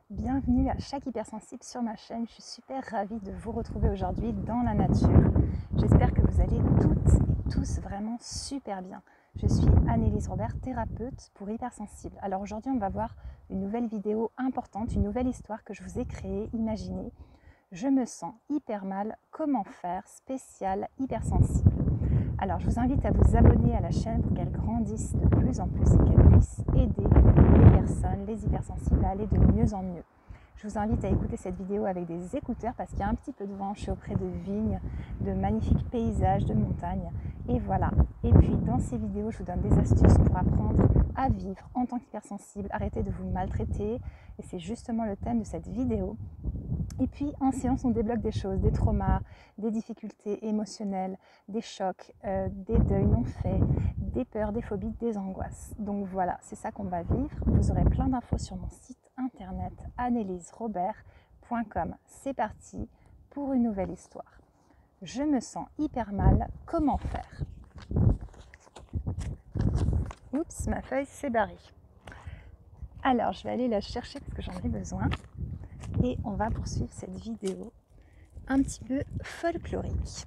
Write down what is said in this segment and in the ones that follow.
Bienvenue à chaque hypersensible sur ma chaîne. Je suis super ravie de vous retrouver aujourd'hui dans la nature. J'espère que vous allez toutes et tous vraiment super bien. Je suis Annelise Robert, thérapeute pour hypersensibles. Alors aujourd'hui, on va voir une nouvelle vidéo importante, une nouvelle histoire que je vous ai créée, imaginée. Je me sens hyper mal, comment faire, spécial hypersensible. Alors je vous invite à vous abonner à la chaîne pour qu'elle grandisse de plus en plus et qu'elle puisse aider les personnes, les hypersensibles à aller de mieux en mieux. Je vous invite à écouter cette vidéo avec des écouteurs parce qu'il y a un petit peu de vent, je suis auprès de vignes, de magnifiques paysages, de montagnes et voilà. Et puis dans ces vidéos, je vous donne des astuces pour apprendre à vivre en tant qu'hypersensible, arrêtez de vous maltraiter et c'est justement le thème de cette vidéo. Et puis en séance, on débloque des choses, des traumas, des difficultés émotionnelles, des chocs, des deuils non faits, des peurs, des phobies, des angoisses. Donc voilà, c'est ça qu'on va vivre. Vous aurez plein d'infos sur mon site internet anneliserobert.com. C'est parti pour une nouvelle histoire. Je me sens hyper mal, comment faire? Oups, ma feuille s'est barrée. Alors, je vais aller la chercher parce que j'en ai besoin. Et on va poursuivre cette vidéo un petit peu folklorique.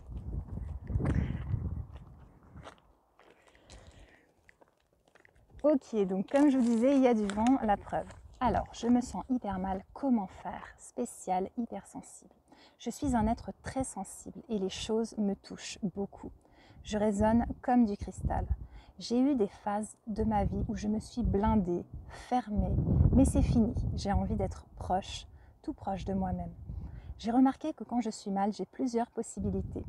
Ok, donc comme je vous disais, il y a du vent, la preuve. Alors, je me sens hyper mal, comment faire? Spécial, hypersensible. Je suis un être très sensible et les choses me touchent beaucoup. Je résonne comme du cristal. J'ai eu des phases de ma vie où je me suis blindée, fermée, mais c'est fini. J'ai envie d'être proche, tout proche de moi-même. J'ai remarqué que quand je suis mal, j'ai plusieurs possibilités.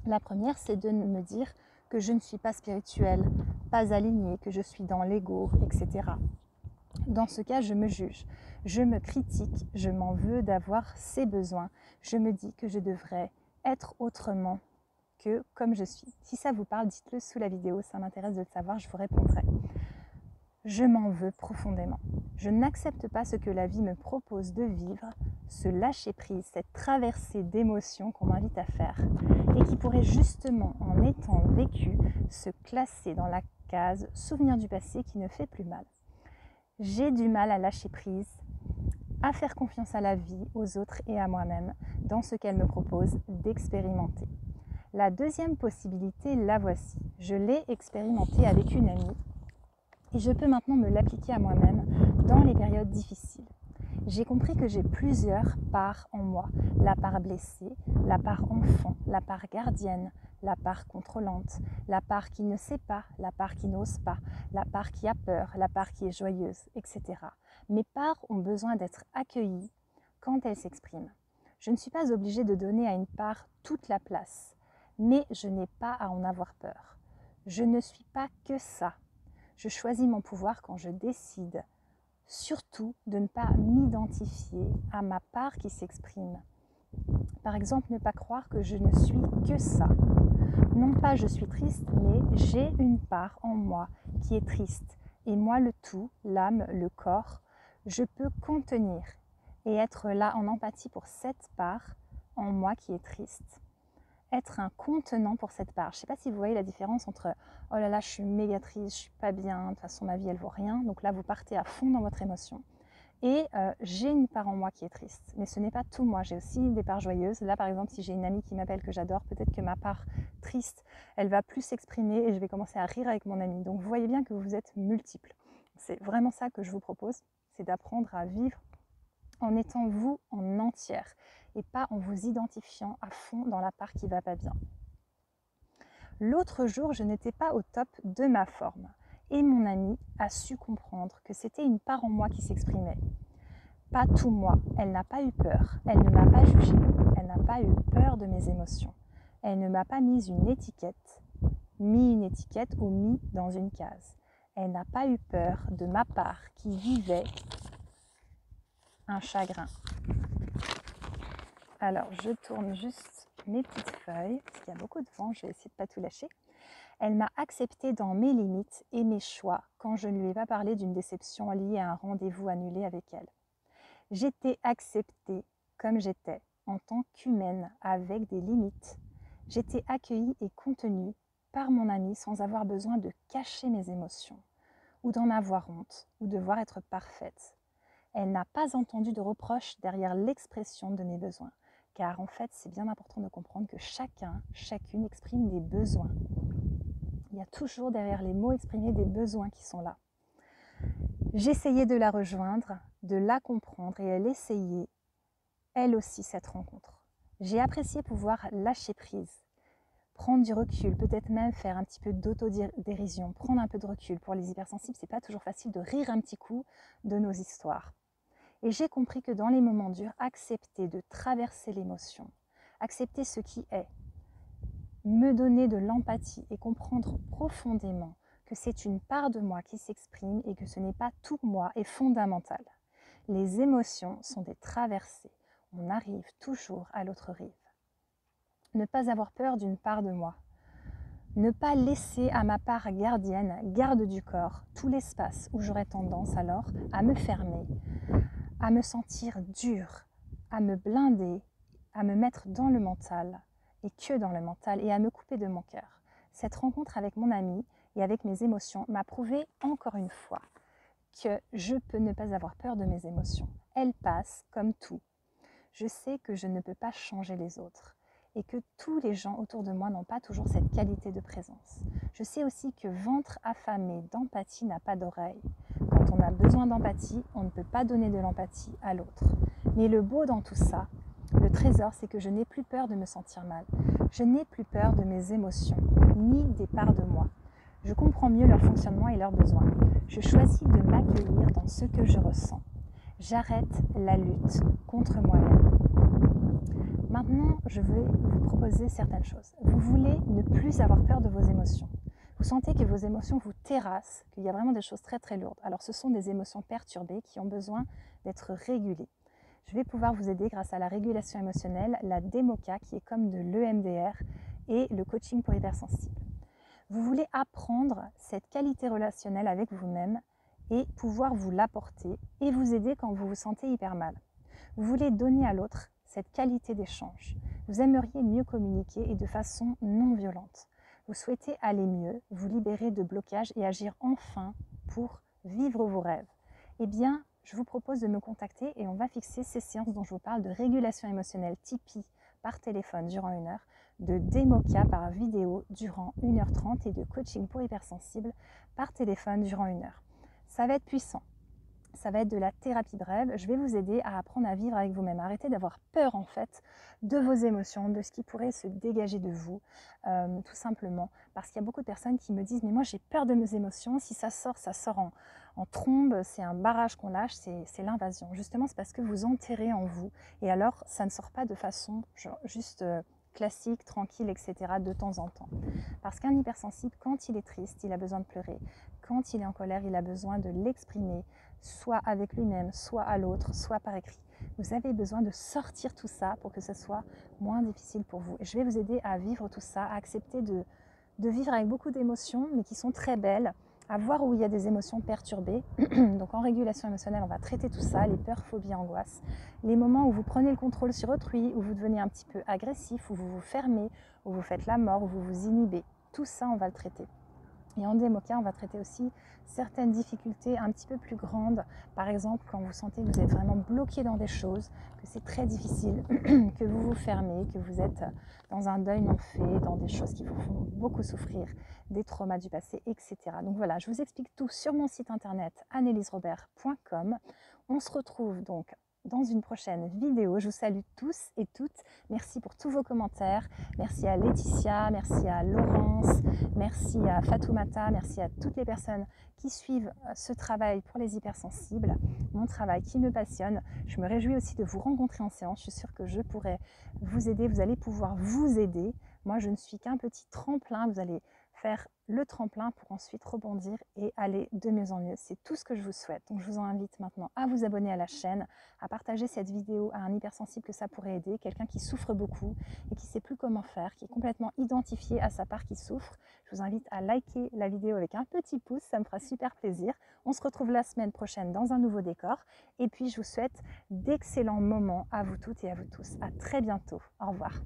La première, c'est de me dire que je ne suis pas spirituelle, pas alignée, que je suis dans l'ego, etc. Dans ce cas, je me juge, je me critique, je m'en veux d'avoir ces besoins, je me dis que je devrais être autrement que comme je suis. Si ça vous parle, dites-le sous la vidéo, ça m'intéresse de le savoir, je vous répondrai. Je m'en veux profondément. Je n'accepte pas ce que la vie me propose de vivre, ce lâcher-prise, cette traversée d'émotions qu'on m'invite à faire et qui pourrait justement, en étant vécu, se classer dans la case souvenir du passé qui ne fait plus mal. J'ai du mal à lâcher prise, à faire confiance à la vie, aux autres et à moi-même dans ce qu'elle me propose d'expérimenter. La deuxième possibilité, la voici. Je l'ai expérimentée avec une amie et je peux maintenant me l'appliquer à moi-même dans les périodes difficiles. J'ai compris que j'ai plusieurs parts en moi. La part blessée, la part enfant, la part gardienne, la part contrôlante, la part qui ne sait pas, la part qui n'ose pas, la part qui a peur, la part qui est joyeuse, etc. Mes parts ont besoin d'être accueillies quand elles s'expriment. Je ne suis pas obligée de donner à une part toute la place, mais je n'ai pas à en avoir peur. Je ne suis pas que ça. Je choisis mon pouvoir quand je décide, surtout de ne pas m'identifier à ma part qui s'exprime. Par exemple, ne pas croire que je ne suis que ça. Non pas je suis triste, mais j'ai une part en moi qui est triste. Et moi, le tout, l'âme, le corps, je peux contenir et être là en empathie pour cette part en moi qui est triste. Être un contenant pour cette part. Je ne sais pas si vous voyez la différence entre « oh là là, je suis méga triste, je suis pas bien, de toute façon ma vie elle vaut rien ». Donc là, vous partez à fond dans votre émotion. Et j'ai une part en moi qui est triste, mais ce n'est pas tout moi, j'ai aussi des parts joyeuses. Là par exemple, si j'ai une amie qui m'appelle que j'adore, peut-être que ma part triste, elle va plus s'exprimer et je vais commencer à rire avec mon amie. Donc vous voyez bien que vous êtes multiples. C'est vraiment ça que je vous propose, c'est d'apprendre à vivre en étant vous en entière et pas en vous identifiant à fond dans la part qui va pas bien. L'autre jour, je n'étais pas au top de ma forme et mon amie a su comprendre que c'était une part en moi qui s'exprimait. Pas tout moi, elle n'a pas eu peur, elle ne m'a pas jugée, elle n'a pas eu peur de mes émotions, elle ne m'a pas mis une étiquette ou mis dans une case. Elle n'a pas eu peur de ma part qui vivait un chagrin. Alors, je tourne juste mes petites feuilles, parce qu'il y a beaucoup de vent, je vais essayer de ne pas tout lâcher. Elle m'a accepté dans mes limites et mes choix quand je ne lui ai pas parlé d'une déception liée à un rendez-vous annulé avec elle. J'étais acceptée comme j'étais, en tant qu'humaine, avec des limites. J'étais accueillie et contenue par mon amie sans avoir besoin de cacher mes émotions, ou d'en avoir honte, ou devoir être parfaite. Elle n'a pas entendu de reproche derrière l'expression de mes besoins. Car en fait, c'est bien important de comprendre que chacune exprime des besoins. Il y a toujours derrière les mots exprimés des besoins qui sont là. J'essayais de la rejoindre, de la comprendre et elle essayait, elle aussi, cette rencontre. J'ai apprécié pouvoir lâcher prise, prendre du recul, peut-être même faire un petit peu d'autodérision, prendre un peu de recul. Pour les hypersensibles, c'est pas toujours facile de rire un petit coup de nos histoires. Et j'ai compris que dans les moments durs, accepter de traverser l'émotion, accepter ce qui est, me donner de l'empathie et comprendre profondément que c'est une part de moi qui s'exprime et que ce n'est pas tout moi est fondamental. Les émotions sont des traversées. On arrive toujours à l'autre rive. Ne pas avoir peur d'une part de moi. Ne pas laisser à ma part gardienne, garde du corps, tout l'espace où j'aurais tendance alors à me fermer, à me sentir dure, à me blinder, à me mettre dans le mental, et que dans le mental, et à me couper de mon cœur. Cette rencontre avec mon ami et avec mes émotions m'a prouvé encore une fois que je peux ne pas avoir peur de mes émotions. Elles passent comme tout. Je sais que je ne peux pas changer les autres et que tous les gens autour de moi n'ont pas toujours cette qualité de présence. Je sais aussi que ventre affamé d'empathie n'a pas d'oreille. Quand on a besoin d'empathie, on ne peut pas donner de l'empathie à l'autre. Mais le beau dans tout ça, le trésor, c'est que je n'ai plus peur de me sentir mal. Je n'ai plus peur de mes émotions, ni des parts de moi. Je comprends mieux leur fonctionnement et leurs besoins. Je choisis de m'accueillir dans ce que je ressens. J'arrête la lutte contre moi-même. Maintenant, je vais vous proposer certaines choses. Vous voulez ne plus avoir peur de vos émotions. Vous sentez que vos émotions vous terrassent, qu'il y a vraiment des choses très très lourdes. Alors ce sont des émotions perturbées qui ont besoin d'être régulées. Je vais pouvoir vous aider grâce à la régulation émotionnelle, la DEMOCA qui est comme de l'EMDR et le coaching pour hypersensibles. Vous voulez apprendre cette qualité relationnelle avec vous-même et pouvoir vous l'apporter et vous aider quand vous vous sentez hyper mal. Vous voulez donner à l'autre cette qualité d'échange. Vous aimeriez mieux communiquer et de façon non violente. Vous souhaitez aller mieux, vous libérer de blocages et agir enfin pour vivre vos rêves. Eh bien, je vous propose de me contacter et on va fixer ces séances dont je vous parle de régulation émotionnelle Tipeee par téléphone durant 1 heure, de DEMOCA par vidéo durant 1h30 et de coaching pour hypersensibles par téléphone durant 1 heure. Ça va être puissant. Ça va être de la thérapie brève. Je vais vous aider à apprendre à vivre avec vous-même. Arrêtez d'avoir peur en fait de vos émotions, de ce qui pourrait se dégager de vous, tout simplement. Parce qu'il y a beaucoup de personnes qui me disent « mais moi j'ai peur de mes émotions, si ça sort en trombe, c'est un barrage qu'on lâche, c'est l'invasion ». Justement, c'est parce que vous enterrez en vous. Et alors, ça ne sort pas de façon juste classique, tranquille, etc. de temps en temps. Parce qu'un hypersensible, quand il est triste, il a besoin de pleurer. Quand il est en colère, il a besoin de l'exprimer, soit avec lui-même, soit à l'autre, soit par écrit. Vous avez besoin de sortir tout ça pour que ce soit moins difficile pour vous. Et je vais vous aider à vivre tout ça, à accepter de vivre avec beaucoup d'émotions, mais qui sont très belles, à voir où il y a des émotions perturbées. Donc en régulation émotionnelle, on va traiter tout ça, les peurs, phobies, angoisses, les moments où vous prenez le contrôle sur autrui, où vous devenez un petit peu agressif, où vous vous fermez, où vous faites la mort, où vous vous inhibez. Tout ça, on va le traiter. Et en DEMOCA, on va traiter aussi certaines difficultés un petit peu plus grandes. Par exemple, quand vous sentez que vous êtes vraiment bloqué dans des choses, que c'est très difficile, que vous vous fermez, que vous êtes dans un deuil non fait, dans des choses qui vous font beaucoup souffrir, des traumas du passé, etc. Donc voilà, je vous explique tout sur mon site internet anneliserobert.com. On se retrouve donc dans une prochaine vidéo. Je vous salue tous et toutes. Merci pour tous vos commentaires. Merci à Laetitia, merci à Laurence, merci à Fatoumata, merci à toutes les personnes qui suivent ce travail pour les hypersensibles, mon travail qui me passionne. Je me réjouis aussi de vous rencontrer en séance. Je suis sûre que je pourrai vous aider, vous allez pouvoir vous aider. Moi, je ne suis qu'un petit tremplin. Vous allez faire le tremplin pour ensuite rebondir et aller de mieux en mieux. C'est tout ce que je vous souhaite. Donc je vous invite maintenant à vous abonner à la chaîne, à partager cette vidéo à un hypersensible que ça pourrait aider, quelqu'un qui souffre beaucoup et qui ne sait plus comment faire, qui est complètement identifié à sa part qui souffre. Je vous invite à liker la vidéo avec un petit pouce, ça me fera super plaisir. On se retrouve la semaine prochaine dans un nouveau décor. Et puis je vous souhaite d'excellents moments à vous toutes et à vous tous. À très bientôt. Au revoir.